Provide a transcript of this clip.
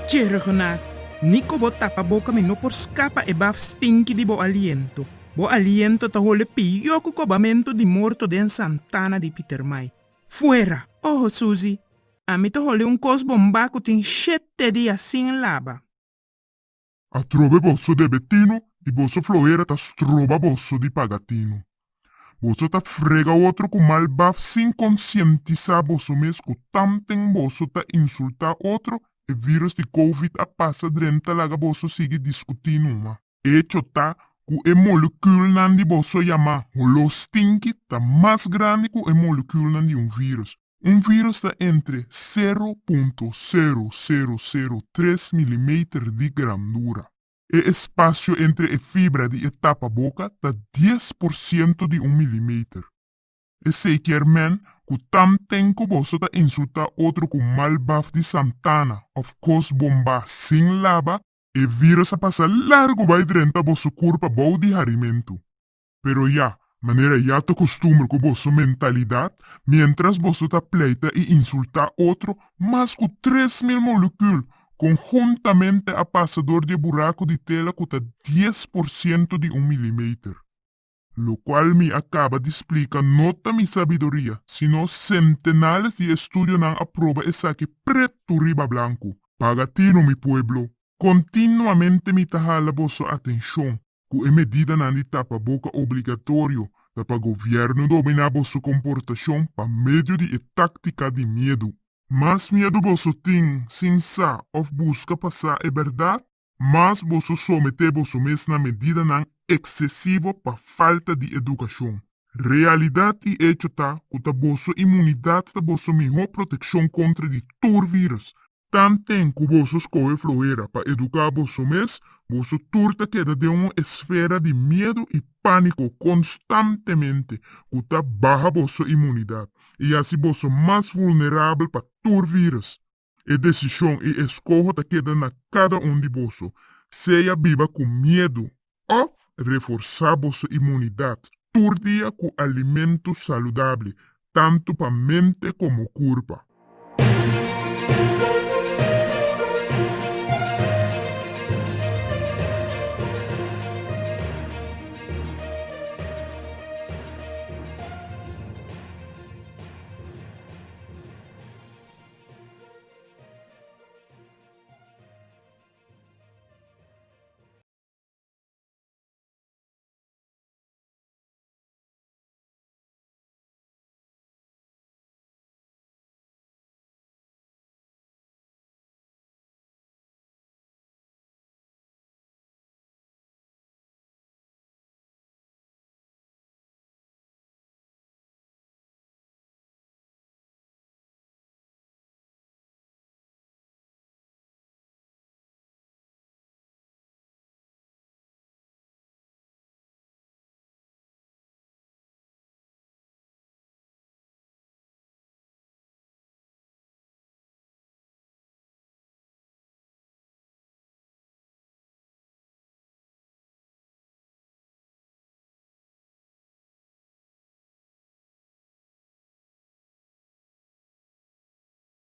Tjergena, Nico bo tapa boca mi no por scapa e baf stinky di bo aliento. Bo aliento ta hole pioco cobamento di morto den Santana di Peter Mai. Fuera, oh Suzy, a mi ta hole un cos bombaco tin 7 dias sin laba. A trove bosso de bettino e bosso floera ta stroba bosso di pagatino. Bosso ta frega outro com mal baf sin conscientizar bosso mes cu tamten bosso ta insulta outro e vírus de Covid a passa drenta laga bosso sigue discutindo uma. E ta cu e molecule nan di bosso yama holo stinky ta mais grande cu e molecule nan di un virus. Un virus ta entre 0,0003 mm di grandura. E espaço entre a fibra de etapa boca ta 10% de 1 mm. E seker men, ku tam tenko boso ta insulta outro com malbaf de Santana of cos bomba sin laba, e vírus a passa largo vai drenta boso curpa bau de harimento. Pero ya, maneira ya to costume com boso mentalidade, mientras boso ta pleita e insulta outro, mas com 3.000 moléculas, conjuntamente a passador de buraco de tela custa 10% de 1 mm. Lo cual me acaba de explicar nota mi sabiduría, sino centenares de estudios nan aproba esa que preto riba blanco. Pagatino mi pueblo, continuamente mi tajala vosso atención, cu e medida nan di tapa boca obligatorio, tapa gobiernu domina vosso comportación pa medio de e táctica de miedo. Mas miedo vosso ting, sin sa, of busca passar é verdade, mas vosso somete vosso mes na medida nan excessivo pa falta de educação. Realidade e hecho ta, kuta vosso imunidade ta vosso melhor proteção contra de todo vírus. Tanto que vosso escoe floera pa educar vosso mes, vosso turta queda de uma esfera de medo e pânico constantemente, kuta baja vosso imunidade. E assim vosso mais vulnerável para todo vírus. E decisão e escolha ta queda na cada um de vosso. Seja viva com medo ou reforçar vossa imunidade todo dia com alimento saudável, tanto para mente como corpo.